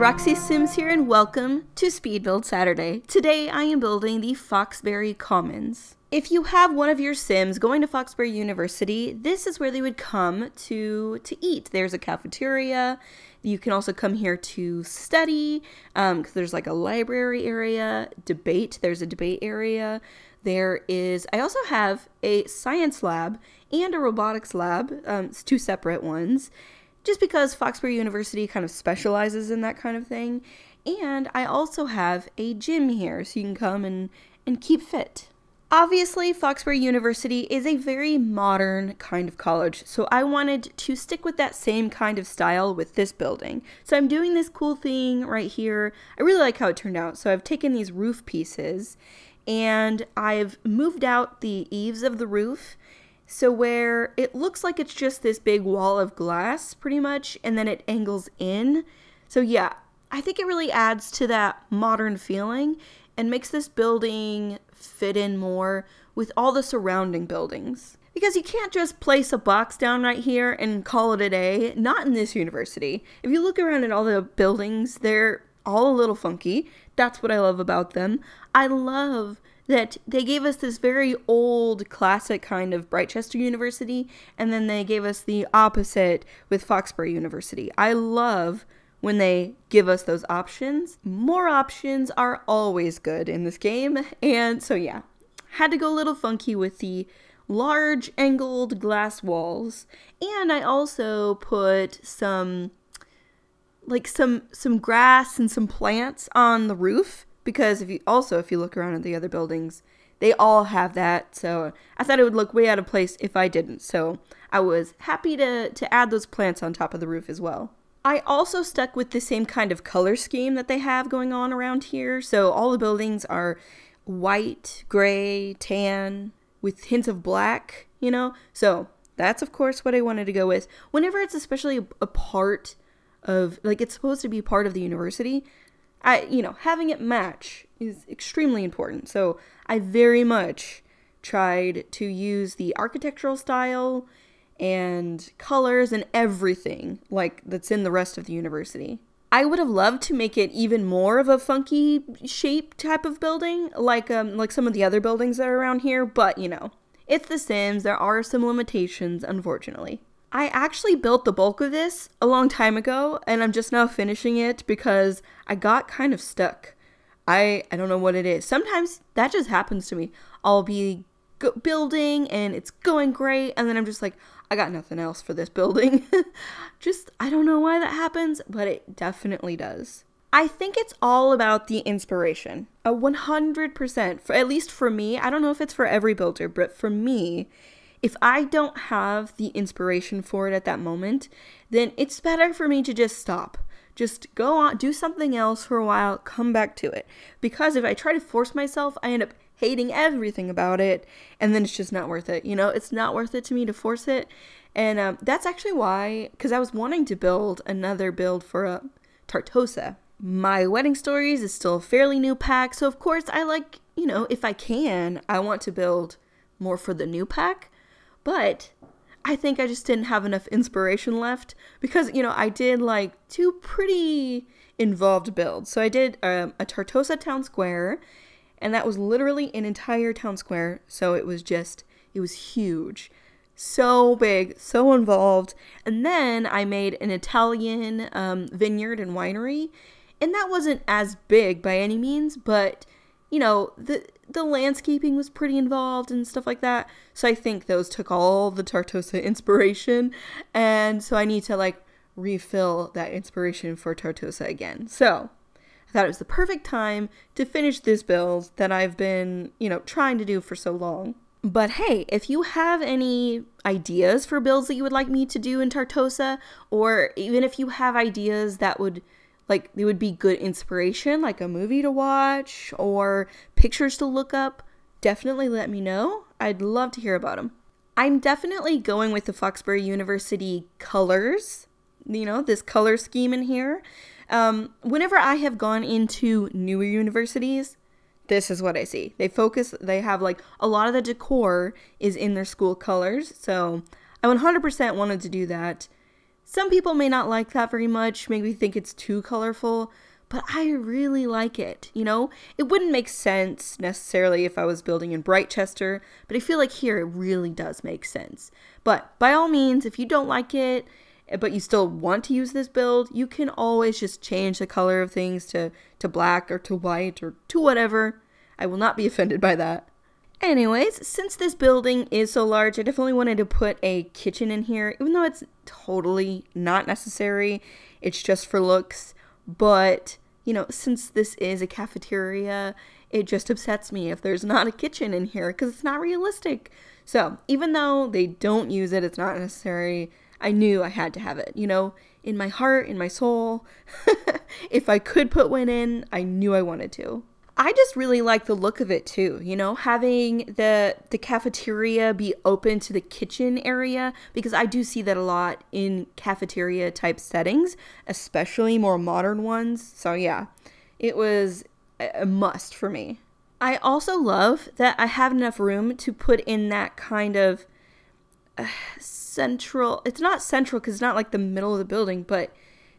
Roxy Sims here and welcome to Speed Build Saturday. Today I am building the Foxbury Commons. If you have one of your Sims going to Foxbury University, this is where they would come to eat. There's a cafeteria. You can also come here to study, because there's like a library area, there's a debate area. I also have a science lab and a robotics lab, it's two separate ones, just because Foxbury University kind of specializes in that kind of thing. And I also have a gym here, so you can come and keep fit. Obviously, Foxbury University is a very modern kind of college, so I wanted to stick with that same kind of style with this building. So I'm doing this cool thing right here. I really like how it turned out. So I've taken these roof pieces and I've moved out the eaves of the roof, so where it looks like it's just this big wall of glass pretty much, and then it angles in. So yeah, I think it really adds to that modern feeling and makes this building fit in more with all the surrounding buildings. Because you can't just place a box down right here and call it a day, not in this university. If you look around at all the buildings, they're all a little funky. That's what I love about them. I love that they gave us this very old classic kind of Brightchester University, and then they gave us the opposite with Foxbury University. I love when they give us those options. More options are always good in this game, and so yeah, had to go a little funky with the large angled glass walls. And I also put some grass and some plants on the roof, because if you look around at the other buildings, they all have that. So I thought it would look way out of place if I didn't. So I was happy to add those plants on top of the roof as well. I also stuck with the same kind of color scheme that they have going on around here. So all the buildings are white, gray, tan, with hints of black, you know? So that's of course what I wanted to go with. Whenever it's especially a part of, like, it's supposed to be part of the university, having it match is extremely important. So I very much tried to use the architectural style and colors and everything like that's in the rest of the university. I would have loved to make it even more of a funky shape type of building, like some of the other buildings that are around here, but it's The Sims. There are some limitations, unfortunately. I actually built the bulk of this a long time ago, and I'm just now finishing it because I got kind of stuck. I don't know what it is. Sometimes that just happens to me. I'll be building and it's going great, and then I'm just like, I got nothing else for this building. I don't know why that happens, but it definitely does. I think it's all about the inspiration. 100%, at least for me. I don't know if it's for every builder, but for me, if I don't have the inspiration for it at that moment, then it's better for me to just stop. Just go on, do something else for a while, come back to it. Because if I try to force myself, I end up hating everything about it, and then it's just not worth it. It's not worth it to me to force it. And that's actually why, because I was wanting to build another build for Tartosa. My Wedding Stories is still a fairly new pack, so of course I like, if I can, I want to build more for the new pack. But I think I just didn't have enough inspiration left because, I did like two pretty involved builds. So I did a Tartosa town square, and that was literally an entire town square. So it was huge, so big, so involved. And then I made an Italian vineyard and winery, and that wasn't as big by any means, but the landscaping was pretty involved and stuff like that. So I think those took all the Tartosa inspiration. And so I need to refill that inspiration for Tartosa again. So I thought it was the perfect time to finish this build that I've been, trying to do for so long. But hey, if you have any ideas for builds that you would like me to do in Tartosa, or even if you have ideas that would they would be good inspiration, like a movie to watch or pictures to look up, definitely let me know. I'd love to hear about them. I'm definitely going with the Foxbury University colors, this color scheme in here. Whenever I have gone into newer universities, this is what I see. They have a lot of the decor is in their school colors. So I 100% wanted to do that. Some people may not like that very much, maybe think it's too colorful, but I really like it, you know? It wouldn't make sense necessarily if I was building in Brightchester, but I feel like here it really does make sense. But by all means, if you don't like it, but you still want to use this build, you can always just change the color of things to black or to white or to whatever. I will not be offended by that. Anyways, since this building is so large, I definitely wanted to put a kitchen in here, even though it's totally not necessary. It's just for looks. But, you know, since this is a cafeteria, it just upsets me if there's not a kitchen in here because it's not realistic. So, even though they don't use it, it's not necessary, I knew I had to have it, you know, in my heart, in my soul. If I could put one in, I knew I wanted to. I just really like the look of it too, you know, having the cafeteria be open to the kitchen area, because I do see that a lot in cafeteria type settings, especially more modern ones. So yeah, it was a must for me. I also love that I have enough room to put in that kind of central, it's not central because it's not like the middle of the building, but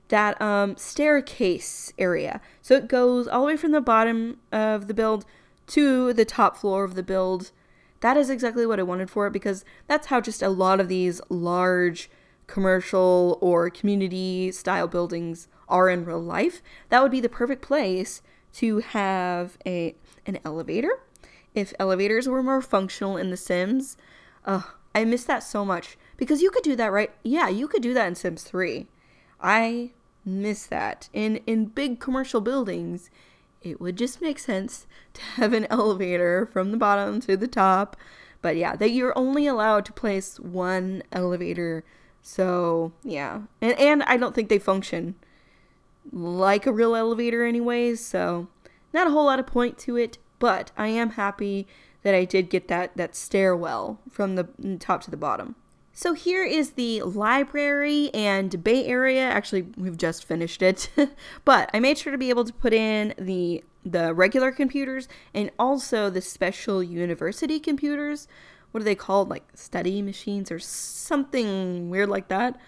that staircase area. So it goes all the way from the bottom of the build to the top floor of the build. That is exactly what I wanted for it, because that's how just a lot of these large commercial or community style buildings are in real life. That would be the perfect place to have an elevator. If elevators were more functional in The Sims, I miss that so much, because you could do that, right? Yeah, you could do that in Sims 3. I miss that. In big commercial buildings, it would just make sense to have an elevator from the bottom to the top. But yeah, that you're only allowed to place one elevator. So yeah, and I don't think they function like a real elevator anyways. So not a whole lot of point to it, but I am happy that I did get that stairwell from the top to the bottom. So here is the library and debate area. Actually, we've just finished it, but I made sure to be able to put in the regular computers and also the special university computers. What are they called? Like study machines or something weird like that.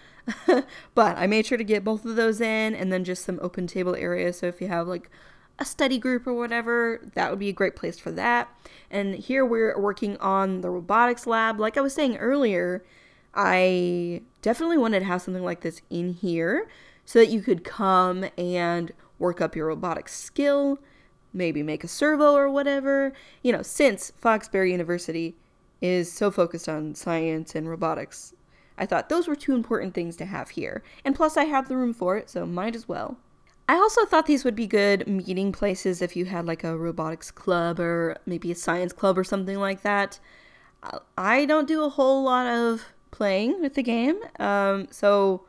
But I made sure to get both of those in, and then just some open table area. So if you have like a study group or whatever, that would be a great place for that. And here we're working on the robotics lab. Like I was saying earlier, I definitely wanted to have something like this in here so that you could come and work up your robotics skill, maybe make a servo or whatever. You know, since Foxbury University is so focused on science and robotics, I thought those were two important things to have here. And plus I have the room for it, so might as well. I also thought these would be good meeting places if you had like a robotics club or maybe a science club or something like that. I don't do a whole lot of playing with the game, so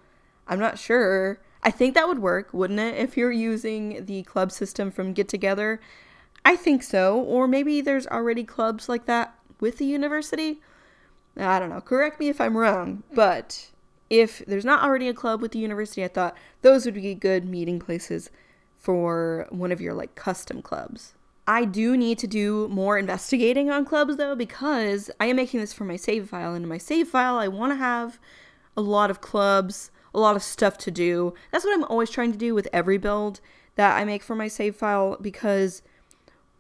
I'm not sure. I think that would work, wouldn't it, if you're using the club system from Get Together? I think so, or maybe there's already clubs like that with the university. I don't know, correct me if I'm wrong, but if there's not already a club with the university, I thought those would be good meeting places for one of your like custom clubs. I do need to do more investigating on clubs though, because I am making this for my save file, and in my save file I want to have a lot of clubs, a lot of stuff to do. That's what I'm always trying to do with every build that I make for my save file, because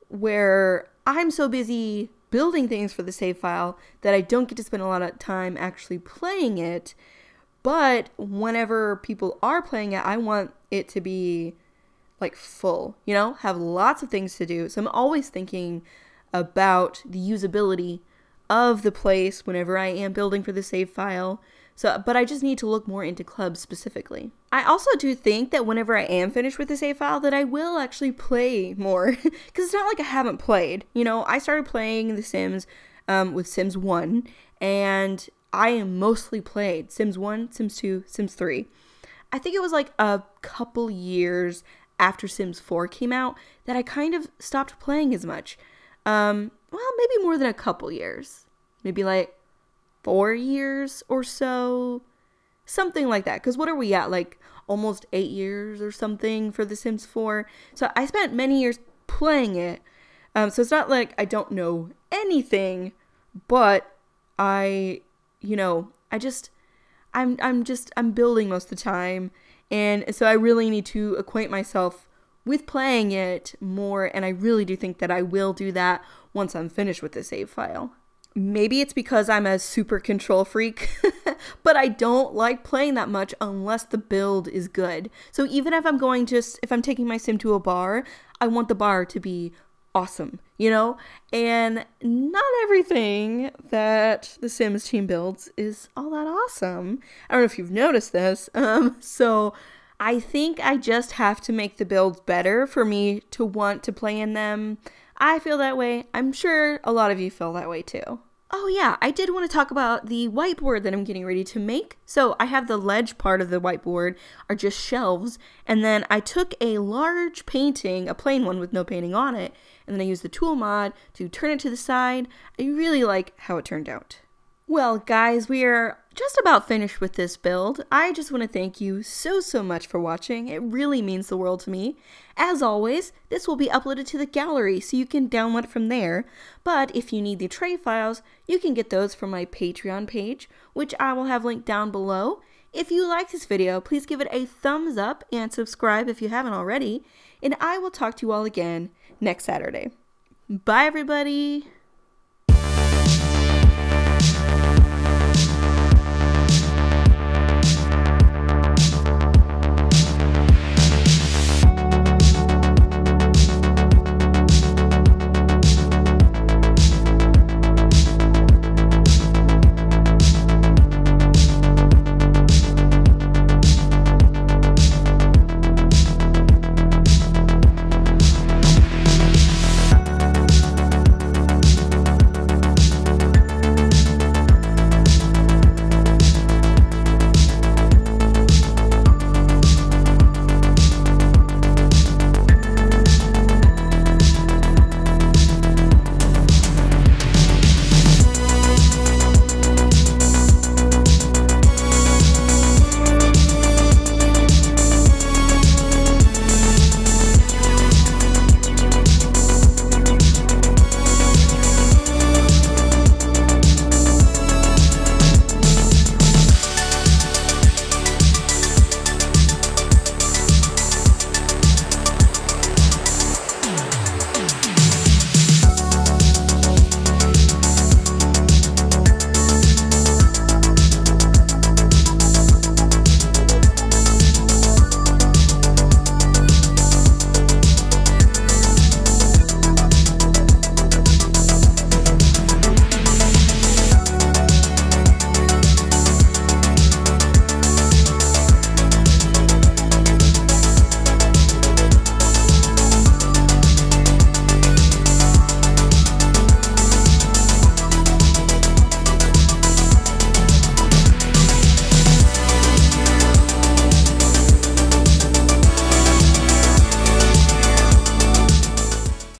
where I'm so busy building things for the save file that I don't get to spend a lot of time actually playing it. But whenever people are playing it, I want it to be like full, you know, have lots of things to do. So I'm always thinking about the usability of the place whenever I am building for the save file. So, but I just need to look more into clubs specifically. I also do think that whenever I am finished with the save file that I will actually play more, because it's not like I haven't played. You know, I started playing The Sims with Sims 1, and I am mostly played Sims 1, Sims 2, Sims 3. I think it was like a couple years after Sims 4 came out that I kind of stopped playing as much. Well, maybe more than a couple years. Maybe like 4 years or so. Something like that. Because what are we at? Like almost 8 years or something for The Sims 4. So I spent many years playing it. So it's not like I don't know anything, but I I'm building most of the time, and so I really need to acquaint myself with playing it more, and I really do think that I will do that once I'm finished with the save file. Maybe it's because I'm a super control freak, but I don't like playing that much unless the build is good. So even if if I'm taking my sim to a bar, I want the bar to be awesome, you know? And not everything that the Sims team builds is all that awesome. I don't know if you've noticed this. So I think I just have to make the builds better for me to want to play in them. I feel that way. I'm sure a lot of you feel that way too. Oh yeah, I did want to talk about the whiteboard that I'm getting ready to make. So I have the ledge part of the whiteboard are just shelves, and then I took a large painting, a plain one with no painting on it, and then I used the tool mod to turn it to the side. I really like how it turned out. Well, guys, we are just about finished with this build. I just want to thank you so much for watching. It really means the world to me. As always, this will be uploaded to the gallery so you can download it from there. But if you need the tray files, you can get those from my Patreon page, which I will have linked down below. If you like this video, please give it a thumbs up and subscribe if you haven't already. And I will talk to you all again next Saturday. Bye, everybody!